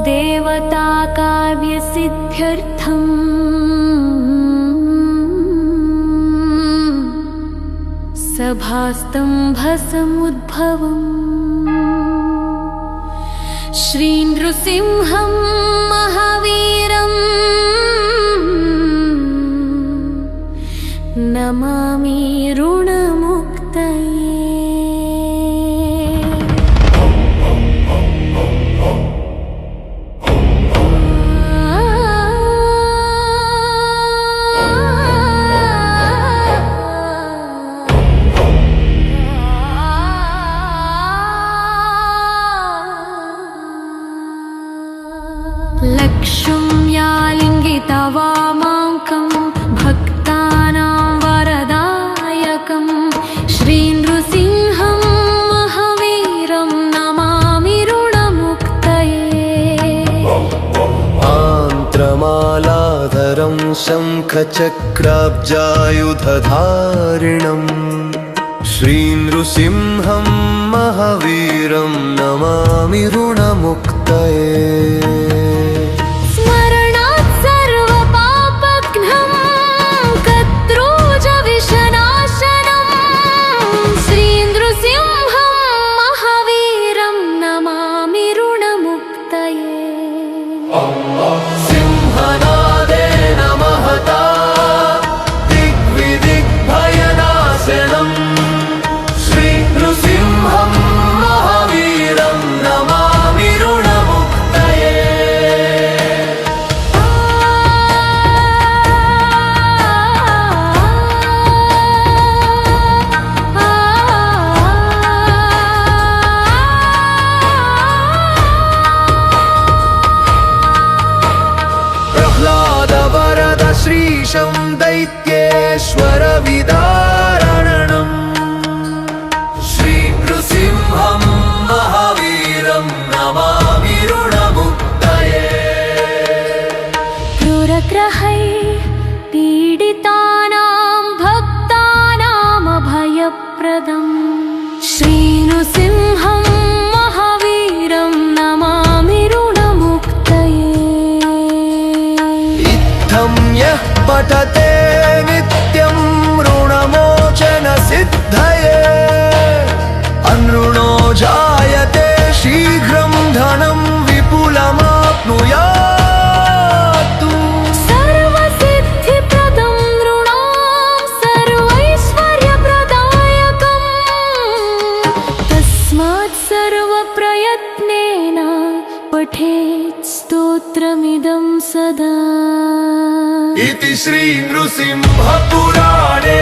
देवता काव्यसिद्ध्यर्थम् सभास्तम्भसमुद्भवम् श्रीनृसिंहं महावीरं नमामि ऋणमुक्तये। लक्ष्म्यालिङ्गितवामाङ्कं भक्तानां वरदायकं श्रीनृसिंहं महावीरं नमामि ऋणमुक्तये। आन्त्रमालाधरं शङ्खचक्राब्जायुधधारिणं श्रीनृसिंहं महावीरं नमामि ऋणमुक्तये। सिंहनादेन महता दिग्विदिग्भयनाशनं श्रीनृसिंहं महावीरं नमामि ऋणमुक्तये। प्रह्लादवरद श्रीशं दैत्येश्वर विदारणं श्रीनृसिंहं महावीरं नमामि ऋणमुक्तये। क्रूरग्रहैः पीडितानां भक्तानामभयप्रदम् श्रीनृसिंहं महावीरं नमामि ऋणमुक्तये। इत्थं यः पठते नित्यं ऋणमोचनसिद्धये अनृणो जायते शीघ्रं धनं विपुलमाप्नुयात्। सर्वसिद्धिप्रदं नृणां सर्वैश्वर्यप्रदायकं तस्मात् सर्वप्रयत्नेन पठेत् स्तोत्रमिदं सदा। इति श्रीनृसिंहपुराणे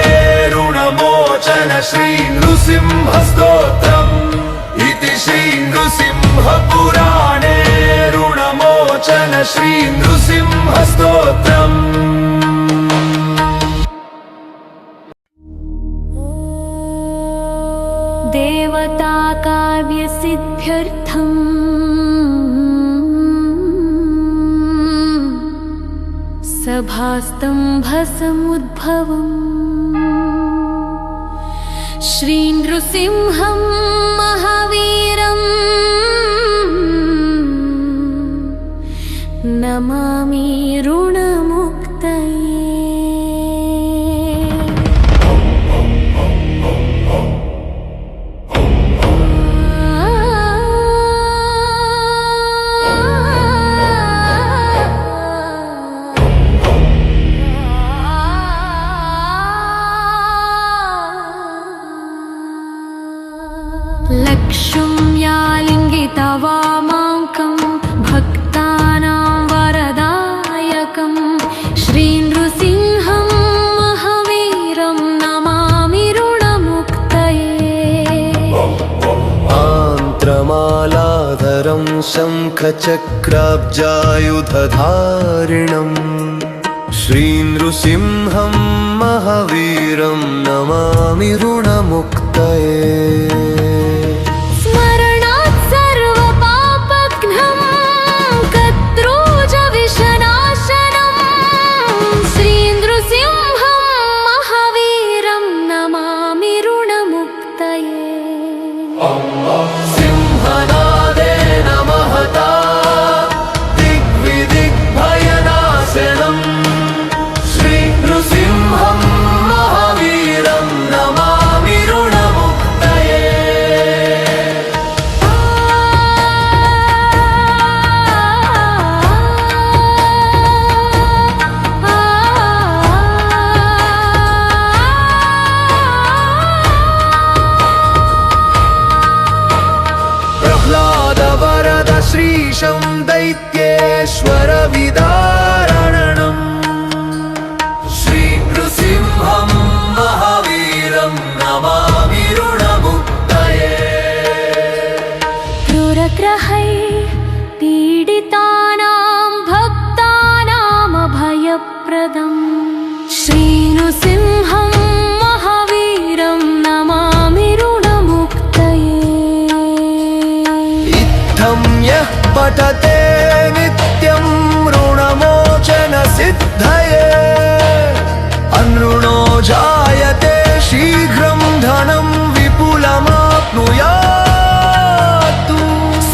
ऋणमोचन श्रीनृसिंहस्तोत्रम्। इति श्रीनृसिंहपुराणे ऋणमोचन श्रीनृसिंहस्तोत्रम्। देवता काव्यसिद्ध्यर्थम् सभास्तम्भसमुद्भवम् श्रीनृसिंहं महावीरं नमामि ऋणमुक्तये। लक्ष्म्यालिङ्गितवामाङ्कं भक्तानां वरदायकं श्रीनृसिंहं महावीरं नमामि ऋणमुक्तये। आन्त्रमालाधरं शङ्खचक्राब्जायुधधारिणं श्रीनृसिंहं महावीरं नमामि ऋणमुक्तये। सिंहनादेन महता श्रीशं दैत्येश्वरविदारणम् श्रीनृसिंहं महावीरं नमामि ऋणमुक्तये क्रूरग्रहै पीडितानां भक्तानामभयप्रदम् श्रीनृसिंहं महावीरं नमामि ऋणमुक्तये इत्थं यः पठते नित्यं ऋणमोचनसिद्धये अनृणो जायते शीघ्रं धनं विपुलमाप्नुयात्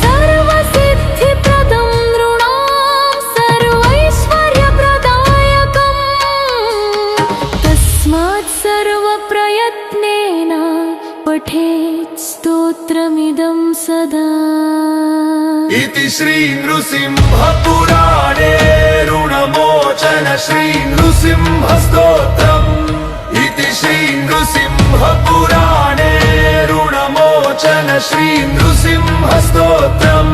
सर्वसिद्धिप्रदं नृणां सर्वैश्वर्यप्रदायकम् तस्मात् सर्वप्रयत्नेन पठेत् स्तोत्रमिदं सदा इति श्रीनृसिंहपुराणे ऋणमोचन श्रीनृसिंहस्तोत्रम् इति श्रीनृसिंहपुराणे ऋणमोचन श्रीनृसिंहस्तोत्रम्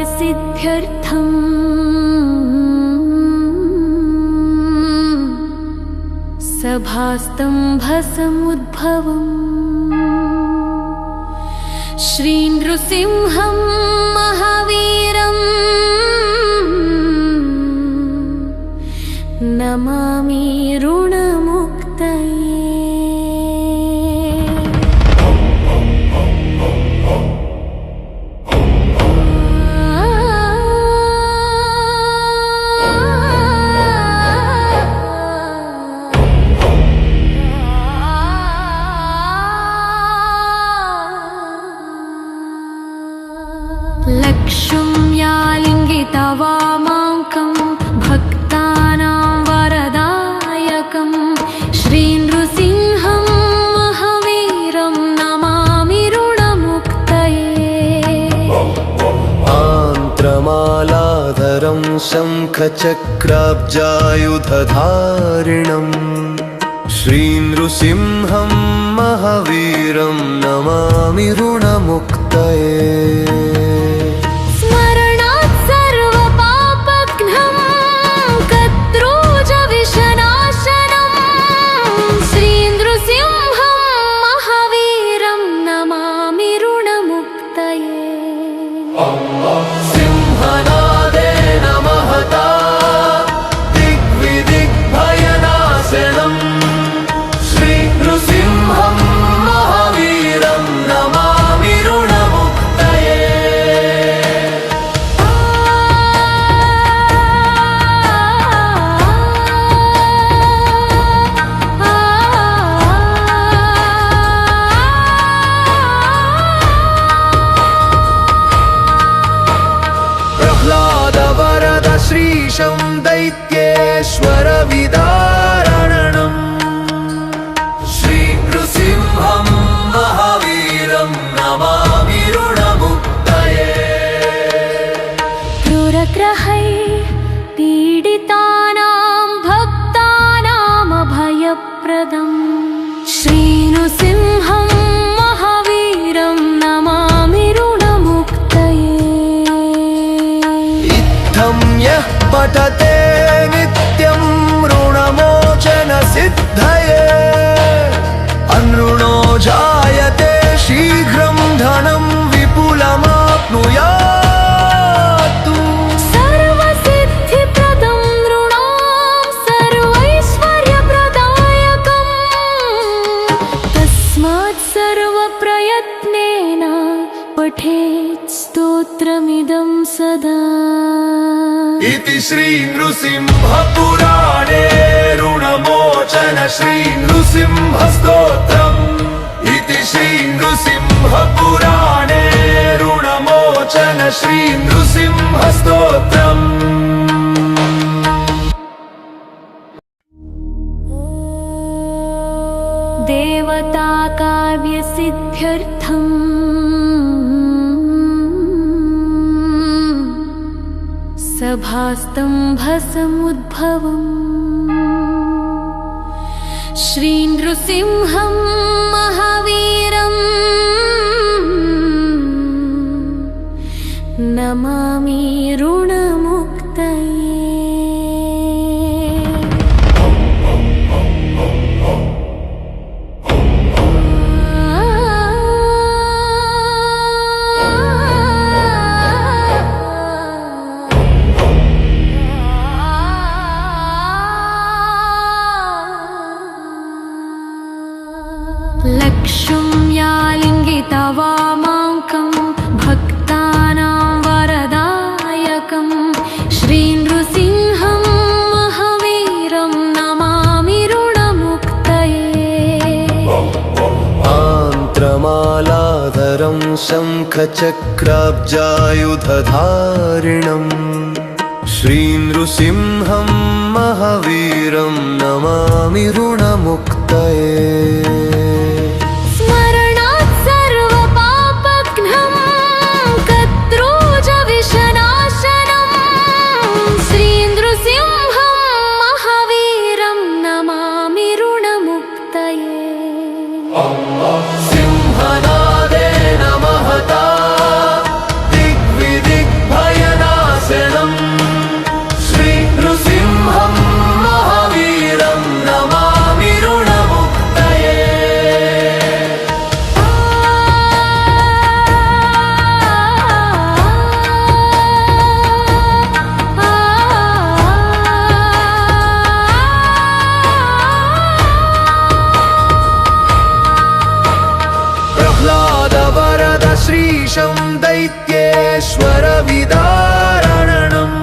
देवताकाव्यसिद्ध्यर्थम् सभास्तम्भसमुद्भवम् श्रीनृसिंहं महावीरं नमामि ऋणमुक्तये लक्ष्म्यालिङ्गितवामाङ्कं भक्तानां वरदायकं श्रीनृसिंहं महावीरं नमामि ऋणमुक्तये आन्त्रमालाधरं शङ्खचक्राब्जायुधधारिणम् श्रीनृसिंहं महावीरं नमामि ऋणमुक्तये सिंहनादेन महता दिग्विदिग्भयनाशनम् श्रीनृसिंहं महावीरं नमामि ऋणमुक्तये प्रह्लादवरद श्रीशं दैत्येश्वरविदारणम् श्रीनृसिंहं महावीरं नमामि ऋणमुक्तये क्रूरग्रहै पीडितानां भक्तानामभयप्रदम् श्रीनृसिंहं महावीरं नमामि ऋणमुक्तये इत्थं यः पठते नित्यं ऋणमोचनसिद्धये अनृणो जायते शीघ्रं धनं विपुलमाप्नुयात् सर्वसिद्धिप्रदं नृणां सर्वैश्वर्यप्रदायकम् तस्मात् सर्वप्रयत्नेन पठेत् स्तोत्रमिदं सदा इति श्रीनृसिंहपुराणे ऋणमोचन श्रीनृसिंहस्तोत्रम् इति श्रीनृसिंहपुराणे ऋणमोचन श्रीनृसिंहस्तोत्रम् देवताकाव्यसिद्ध्यर्थम् सभास्तम्भसमुद्भवम् श्रीनृसिंहं महावीरं नमामि ऋणमुक्तये। लक्ष्यं यालिङ्गितवामाङ्कं भक्तानां वरदायकं श्रीनृसिंहं महावीरं नमामि ऋणमुक्तये। आन्त्रमालाधरं शङ्खचक्राब्जायुधधारिणं श्रीनृसिंहं महावीरं नमामि ऋणमुक्तये। सिंहनादेन महता दिग्विदिग्भयनाशनं श्रीनृसिंहं महावीरं नमामि ऋणमुक्तये। प्रह्लादवरद श्रीशं दैत्येश्वर विदारणं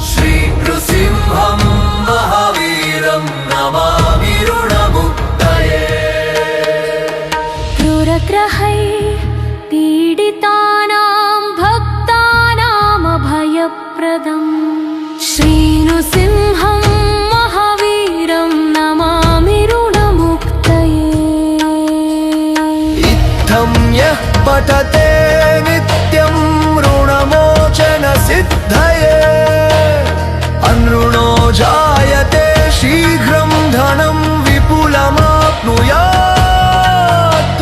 श्रीनृसिंहं महावीरं नमामि ऋणमुक्तये। क्रूरग्रहैः पीडितानां भक्तानामभयप्रदम् श्रीनृसिंहं महावीरं नमामि ऋणमुक्तये। इत्थं यः पठते नित्यं ऋणमोचनसिद्धये अनृणो जायते शीघ्रं धनं विपुलमाप्नुयात्।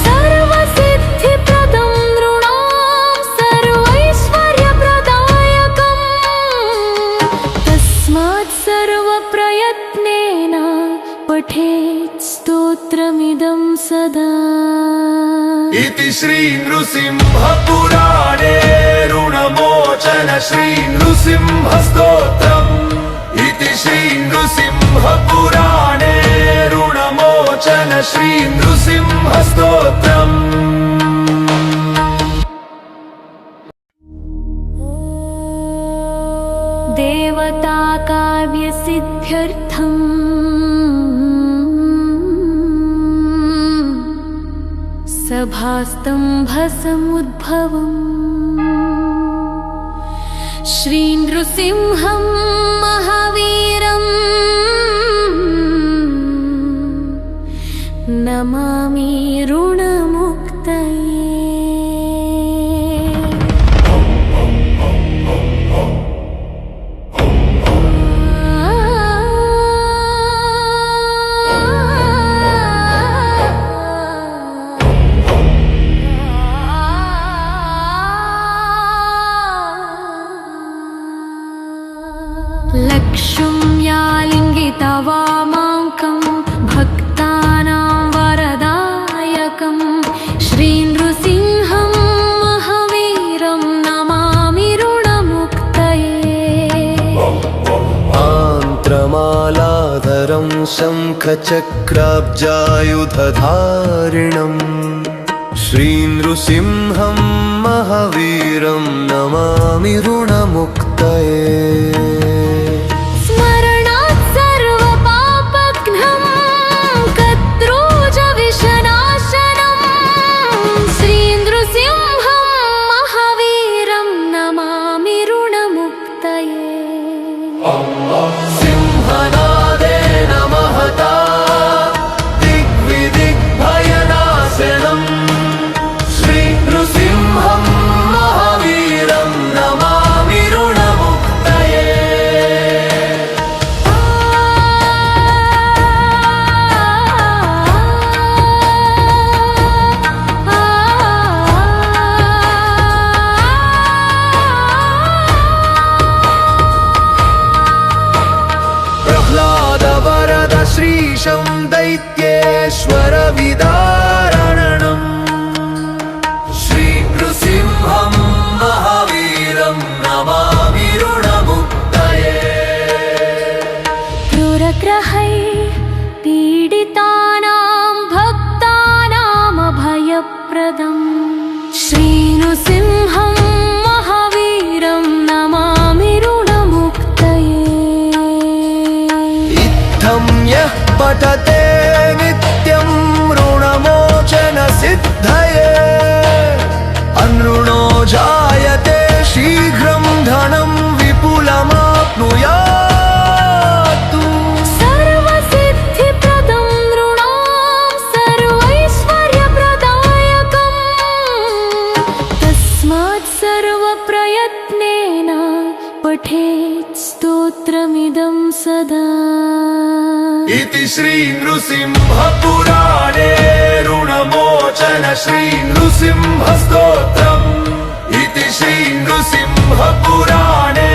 सर्वसिद्धिप्रदं नृणां सर्वैश्वर्यप्रदायकम् तस्मात् सर्वप्रयत्नेन पठेत् स्तोत्रमिदं सदा। इति श्रीनृसिंहपुराणे ऋणमोचन श्रीनृसिंहस्तोत्रम्। इति श्रीनृसिंहपुराणे ऋणमोचन श्रीनृसिंहस्तोत्रम्। देवताकाव्यसिद्ध्यर्थम् सभास्तम्भसमुद्भवम् श्रीनृसिंहं महावीरं नमामि ऋणमुक्तये। लक्ष्यं यालिङ्गितवामाङ्कं भक्तानां वरदायकं श्रीनृसिंहं महावीरं नमामि ऋणमुक्तये। आन्त्रमालाधरं शङ्खचक्राब्जायुधधारिणं श्रीनृसिंहं महावीरं नमामि ऋणमुक्तये। सिंहनादेन महता दिग्विदिग्भयनाशनं श्रीनृसिंहं महावीरं नमामि ऋणमुक्तये। श्रीशं दैत्येश्वरविदारणम् श्रीनृसिंहं महावीरं नमामि ऋणमुक्तये क्रूरग्रहै पीडितानां भक्तानामभयप्रदम् श्रीनृसिंहं महावीरं नमामि ऋणमुक्तये इत्थं यः पठते नित्यं ऋणमोचनसिद्धये अनृणो जायते शीघ्रं धनं विपुलमाप्नुयात् सर्वसिद्धिप्रदं नृणां सर्वैश्वर्यप्रदायकम् तस्मात् सर्वप्रयत्नेन पठेत् स्तोत्रमिदं सदा इति श्रीनृसिंहपुराणे ऋणमोचन श्रीनृसिंहस्तोत्रम् इति श्रीनृसिंहपुराणे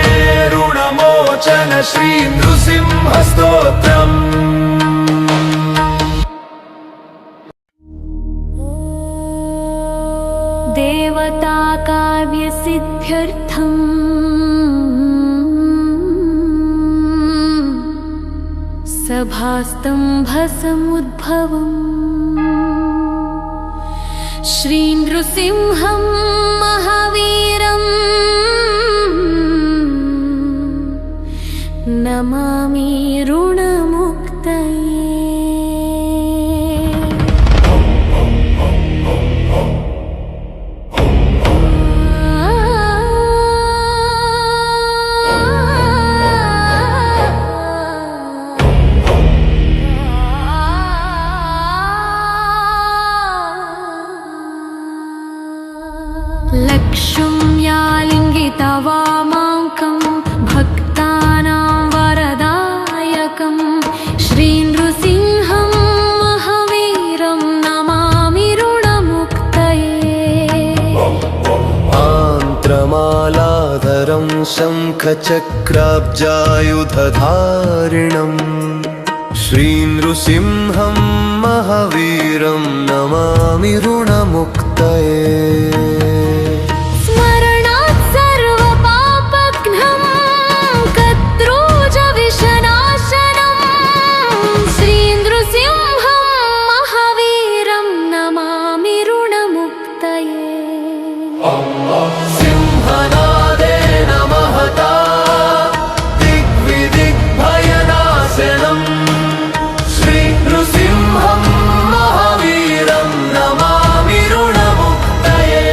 ऋणमोचन श्रीनृसिंहस्तोत्रम् देवताकाव्यसिद्ध्यर्थम् सभास्तम्भसमुद्भवम् श्रीनृसिंहं महावीरं नमामि ऋणमुक्तये लक्ष्यं यालिङ्गितवामाङ्कं भक्तानां वरदायकं श्रीनृसिंहं महावीरं नमामि ऋणमुक्तये आन्त्रमालाधरं शङ्खचक्राब्जायुधधारिणम् श्रीनृसिंहं महावीरं नमामि ऋणमुक्तये स्मरणात् सर्वपापघ्नं कद्रोजविषनाशनं श्रीनृसिंहं महावीरं नमामि ऋणमुक्तये सिंहनादेन महता दिग्विदिग्भयनाशनम् श्रीनृसिंहं महावीरं नमामि ऋणमुक्तये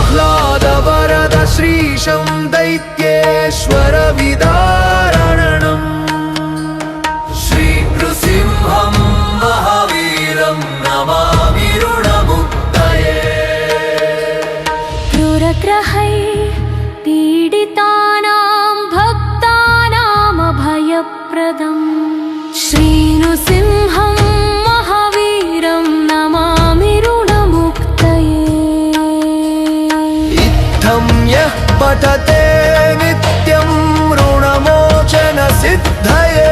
प्रह्लादवरद श्रीशं दैत्येश्वरविदारणम् श्रीनृसिंहं महावीरं नमामि ऋणमुक्तये क्रूरग्रहै पीडितानां भक्तानामभयप्रदम् श्रीनृसिंहं महावीरं नमामि ऋणमुक्तये इत्थं यः पठते नित्यं ऋणमोचनसिद्धये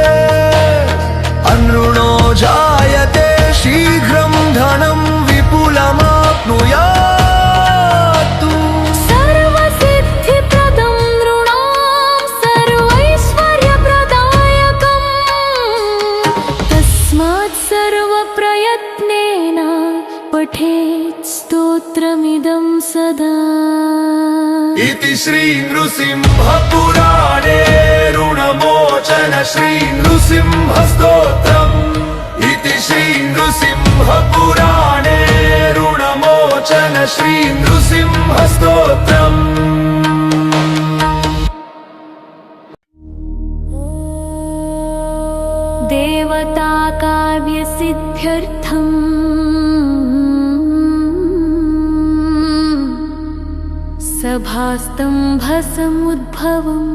अनृणो जायते शीघ्रं धनं विपुलमाप्नुयात् सर्वसिद्धिप्रदं नृणां सर्वैश्वर्यप्रदायकम् तस्मात् सर्वप्रयत्नेन पठेत् स्तोत्रमिदं सदा इति श्रीनृसिंहपुराणे ऋणमोचन श्रीनृसिंहस्तोत्रम् इति श्रीनृसिंहपुराणे ऋणमोचन श्रीनृसिंहस्तोत्रम् देवताकाव्यसिद्ध्यर्थम् सभास्तम्भसमुद्भवम्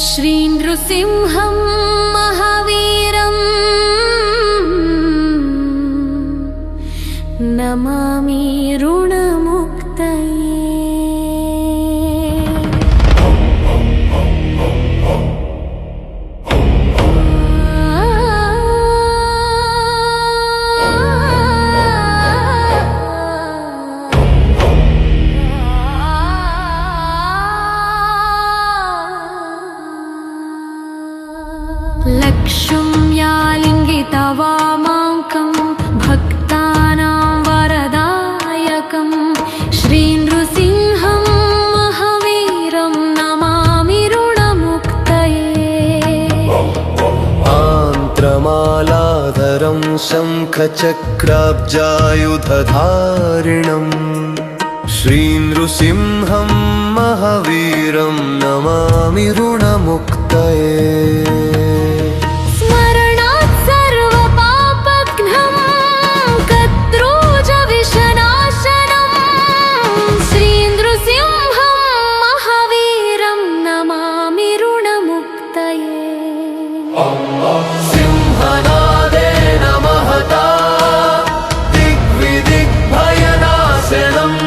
श्रीनृसिंहं महावीरं नमामि ऋणमुक्तये। लक्ष्यं यालिङ्गितवामाङ्कं भक्तानां वरदायकं श्रीनृसिंहं महावीरं नमामि ऋणमुक्तये। आन्त्रमालाधरं शङ्खचक्राब्जायुधधारिणम् श्रीनृसिंहं महावीरं नमामि ऋणमुक्तये। स्मरणात् सर्वपापघ्नं कद्रोजविषनाशनं श्रीनृसिंहं महावीरं नमामि ऋणमुक्तये। सिंहनादेन महता दिग्विदिग्भयनाशनम्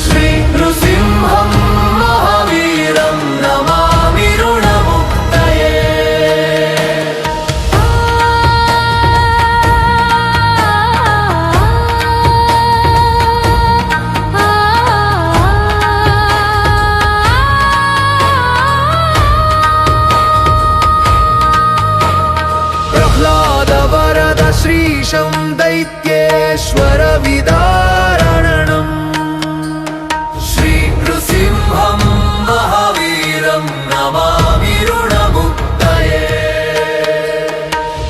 श्रीनृसिंहं महावीरं नमामि ऋणमुक्तये। प्रह्लादवरद श्रीशं दैत्येश्वर विदारणम् श्रीनृसिंहं महावीरं नमामि ऋणमुक्तये।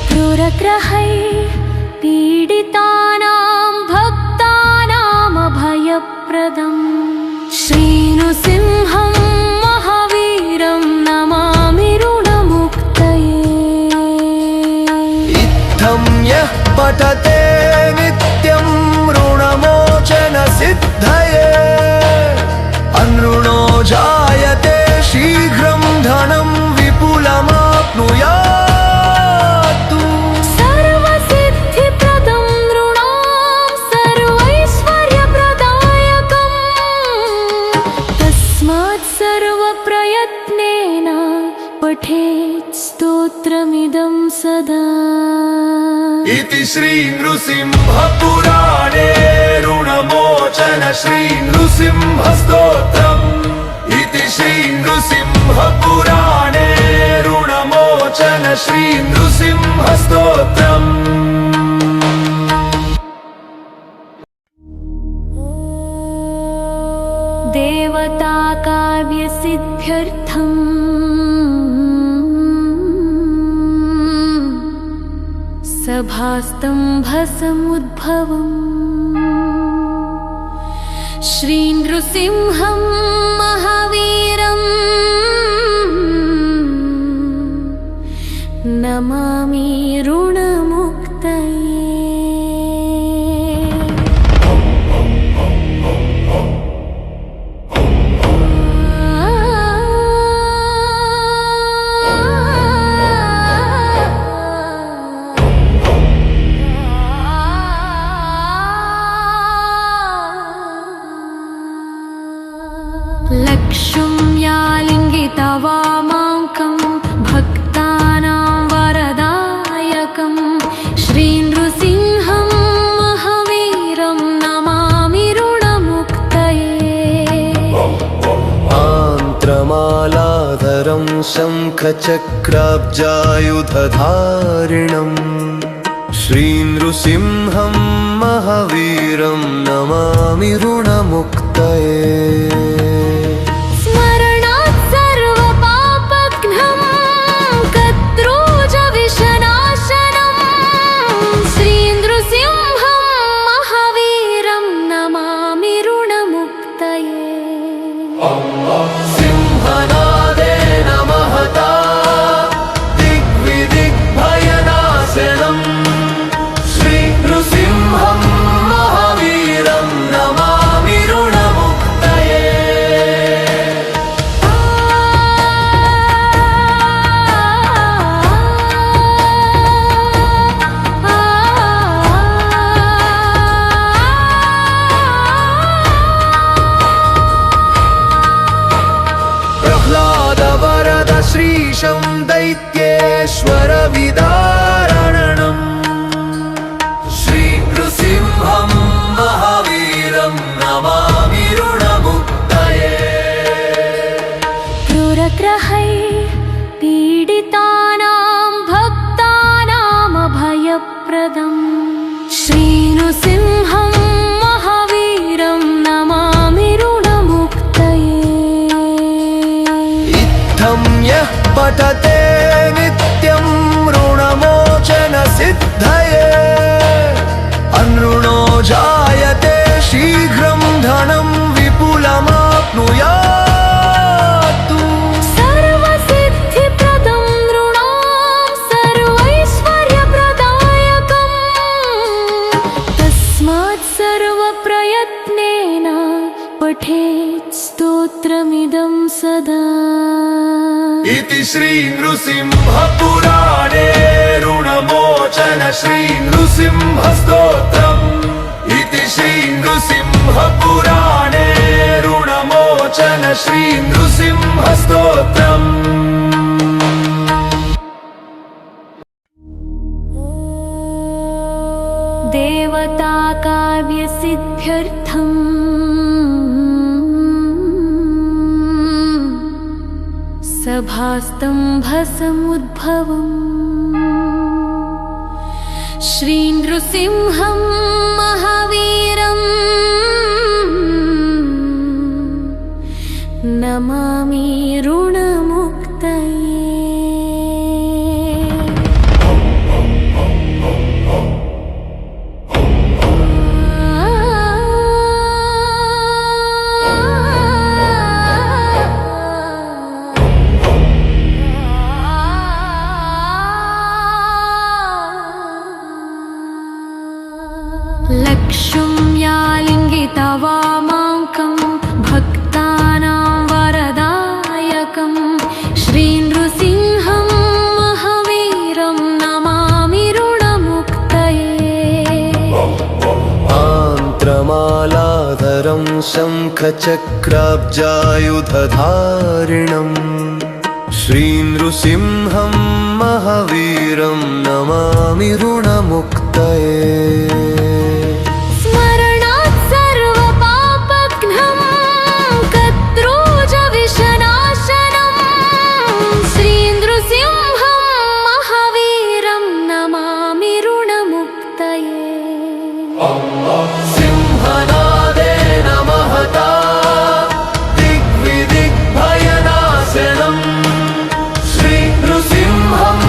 क्रूरग्रहैः पीडितानां भक्तानामभयप्रदम् श्रीनृसिंहं महावीरं नमामि ऋणमुक्तये। इत्थं यः पठते नित्यं ऋणमोचनसिद्धये अनृणो जायते शीघ्रं धनं विपुलमाप्नुयात्। सर्वसिद्धिप्रदं नृणां सर्वैश्वर्यप्रदायकम् तस्मात् सर्वप्रयत्नेन पठेत् स्तोत्रमिदं सदा। इति श्रीनृसिंहपुराणे ऋणमोचन श्रीनृसिंहस्तोत्रम्। इति श्रीनृसिंहपुराणे ऋणमोचन श्रीनृसिंहस्तोत्रम्। देवताकाव्यसिद्ध्यर्थम् सभास्तम्भसमुद्भवम् श्रीनृसिंहं महावीरं नमामि ऋणमुक्तये। लक्ष्यं यालिङ्गितवामाङ्कं भक्तानां वरदायकं श्रीनृसिंहं महावीरं नमामि ऋणमुक्तये। आन्त्रमालाधरं शङ्खचक्राब्जायुधधारिणम् श्रीनृसिंहं महावीरं नमामि ऋणमुक्तये। स्मरणात् सर्वपापघ्नं कद्रोजविषनाशनं श्रीनृसिंहं महावीरं नमामि ऋणमुक्तये। सिंहनादेन महता दिग्विदिग्भयनाशनम् श्रीनृसिंहं महावीरं नमामि ऋणमुक्तये। दैत्येश्वरविदारणम् श्रीनृसिंहं महावीरं नमामि ऋणमुक्तये क्रूरग्रहै पीडितानां भक्तानामभयप्रदम् श्रीनृसिंहं महावीरं नमामि ऋणमुक्तये इत्थं यः पठते नित्यं ऋणमोचनसिद्धये अनृणो जायते शीघ्रं धनं विपुलमाप्नुयात् सर्वसिद्धिप्रदं नृणां सर्वैश्वर्यप्रदायकम् तस्मात् सर्वप्रयत्नेन पठेत् स्तोत्रमिदं सदा इति श्रीनृसिंहपुराणे ऋणमोचन श्रीनृसिंहस्तोत्रम् इति श्रीनृसिंहपुराणे ऋणमोचन श्रीनृसिंहस्तोत्रम् देवताकाव्यसिद्ध्यर्थम् सभास्तम्भसमुद्भवम् श्रीनृसिंहं महावीरं नमामि ऋणमुक्तये लक्ष्म्यालिङ्गितवामाङ्कं भक्तानां वरदायकं श्रीनृसिंहं महावीरं नमामि ऋणमुक्तये आन्त्रमालाधरं शङ्खचक्राब्जायुधधारिणम् श्रीनृसिंहं महावीरं नमामि ऋणमुक्तये स्मरणात् सर्वपापघ्नं कद्रोजविषनाशनं श्रीनृसिंहं महावीरं नमामि ऋणमुक्तये सिंहनादेन महता दिग्विदिग्भयनाशनम् श्रीनृसिंहं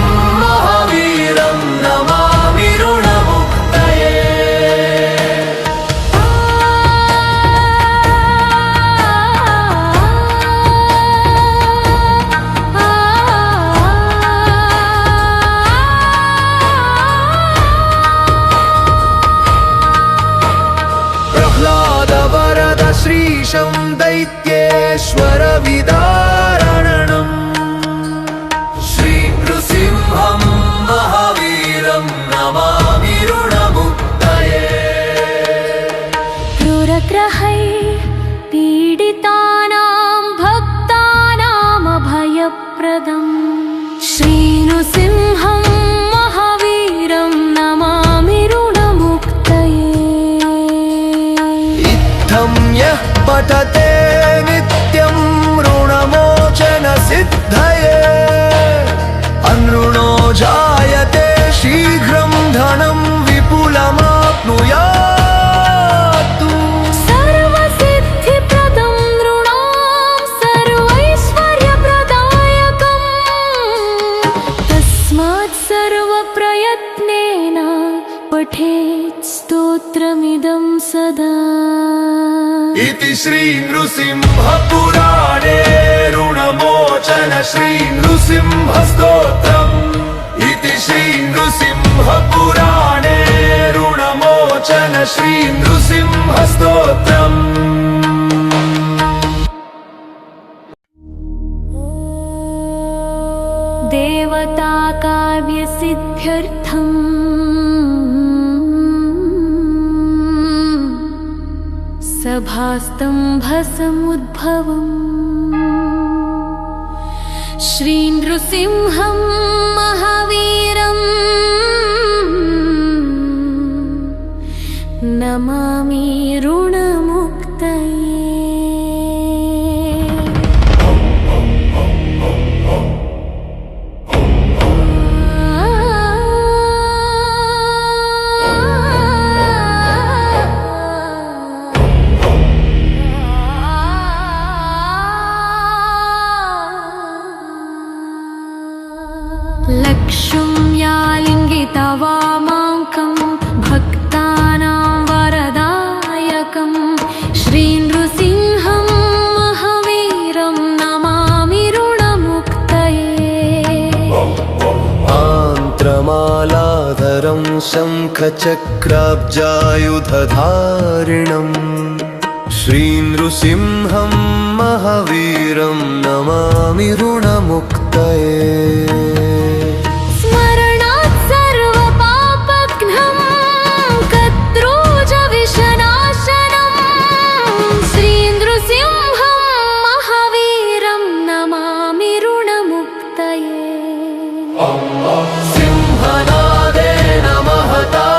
महावीरं नमामि ऋणमुक्तये प्रह्लादवरद श्रीशं दैत्येश्वरविदारणम् श्रीनृसिंहं महावीरं नमामि ऋणमुक्तये क्रूरग्रहै पीडितानां भक्तानामभयप्रदम् श्रीनृसिंहं महावीरं नमामि ऋणमुक्तये इत्थं यः पठते नित्यं ऋणमोचनसिद्धये अनृणो जायते शीघ्रं धनं विपुलमाप्नुयात् सर्वसिद्धिप्रदं नृणां सर्वैश्वर्यप्रदायकम् तस्मात् सर्वप्रयत्नेन पठेत् स्तोत्रमिदं सदा इति श्रीनृसिंहपुराणे ऋणमोचन श्रीनृसिंहस्तोत्रम् इति श्रीनृसिंहपुराणे ऋणमोचन श्रीनृसिंहस्तोत्रम् देवताकाव्यसिद्ध्यर्थम् सभास्तम्भसमुद्भवम् श्रीनृसिंहं महावीरं नमामि ऋणमुक्तये। लक्ष्यं यालिङ्गितवामाङ्कं भक्तानां वरदायकं श्रीनृसिंहं महावीरं नमामि ऋणमुक्तये। आन्त्रमालाधरं शङ्खचक्राब्जायुधधारिणम् श्रीनृसिंहं महावीरं नमामि ऋणमुक्तये। सिंहनादेन महता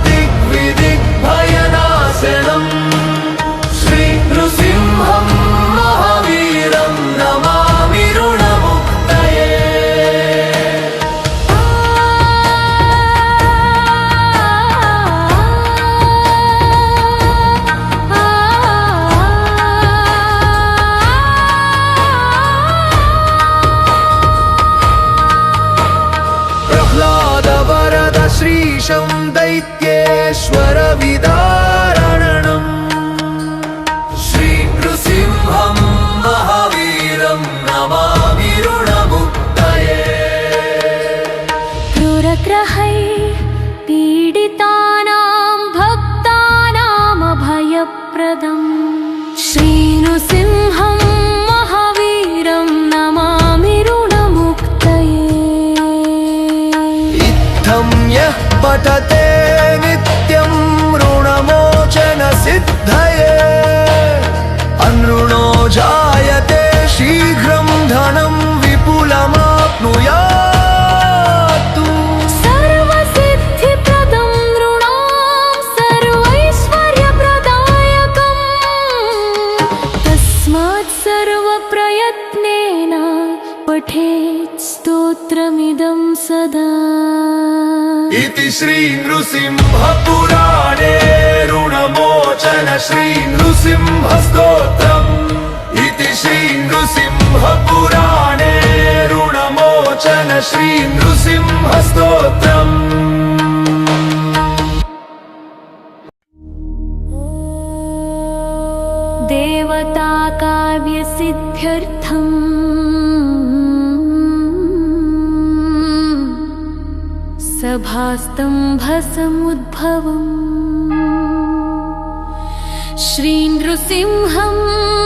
दिग्विदिग्भयनाशनम् श्रीनृसिंहं महावीरं नमामि ऋणमुक्तये। प्रह्लादवरद श्रीशं दैत्येश्वर विदारणम् श्रीनृसिंहं महावीरं नमामि ऋणमुक्तये। क्रूरग्रहैः पीडितानां भक्तानामभयप्रदम् श्रीनृसिंहं महावीरं नमामि ऋणमुक्तये। इत्थं यः पठते नित्यं ऋणमोचनसिद्धये अनृणो जायते शीघ्रं धनं विपुलमाप्नुयात्। सर्वसिद्धिप्रदं नृणां सर्वैश्वर्यप्रदायकम् तस्मात् सर्वप्रयत्नेन पठेत् स्तोत्रमिदं सदा। इति श्रीनृसिंहपुराणे ऋणमोचन श्रीनृसिंहस्तोत्रम्। इति श्रीनृसिंहपुराणे ऋणमोचन श्रीनृसिंहस्तोत्रम्। देवताकाव्यसिद्ध्यर्थम् सभास्तम्भसमुद्भवम् श्रीनृसिंहं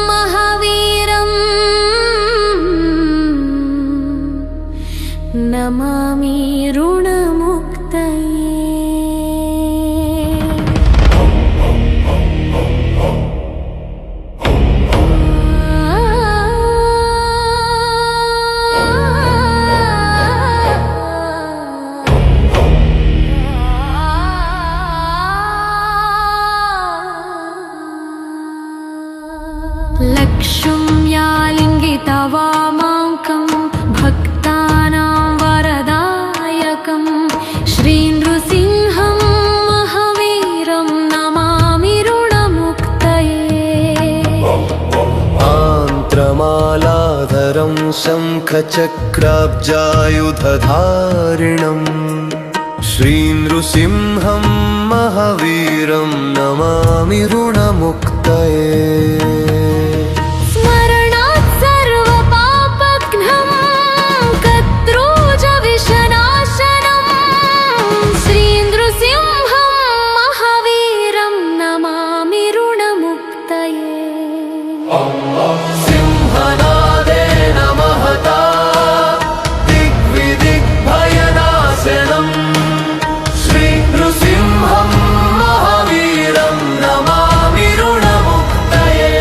महावीरं नमामि ऋणमुक्तये। लक्ष्यं यालिङ्गितवामाङ्कं भक्तानां वरदायकं श्रीनृसिंहं महावीरं नमामि ऋणमुक्तये। आन्त्रमालाधरं शङ्खचक्राब्जायुधधारिणम् श्रीनृसिंहं महावीरं नमामि ऋणमुक्तये। सिंहनादेन महता दिग्विदिग्भयनाशनम् श्रीनृसिंहं महावीरं नमामि ऋणमुक्तये।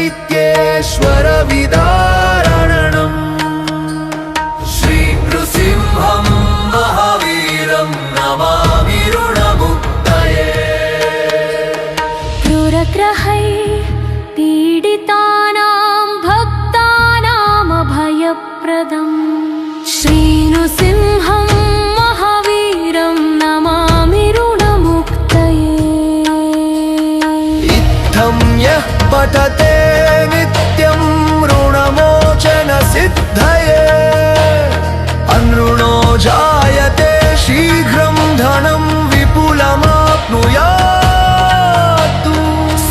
दैत्येश्वरविदारणम् श्रीनृसिंहं महावीरं नमामि ऋणमुक्तये क्रूरग्रहै पीडितानां भक्तानामभयप्रदम् श्रीनृसिंहं महावीरं नमामि ऋणमुक्तये इत्थं यः पठते नित्यं ऋणमोचनसिद्धये अनृणो जायते शीघ्रं धनं विपुलमाप्नुयात्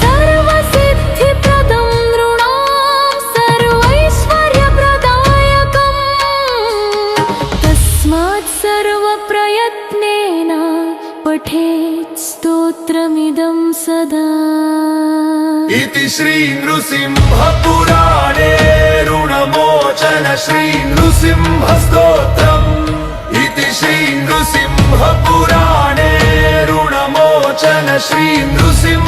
सर्वसिद्धिप्रदं नृणां सर्वैश्वर्यप्रदायकम् तस्मात् सर्वप्रयत्नेन पठेत् स्तोत्रमिदं सदा इति श्रीनृसिंहपुराणे ऋणमोचन श्रीनृसिंहस्तोत्रम् इति श्रीनृसिंहपुराणे ऋणमोचन श्रीनृसिंह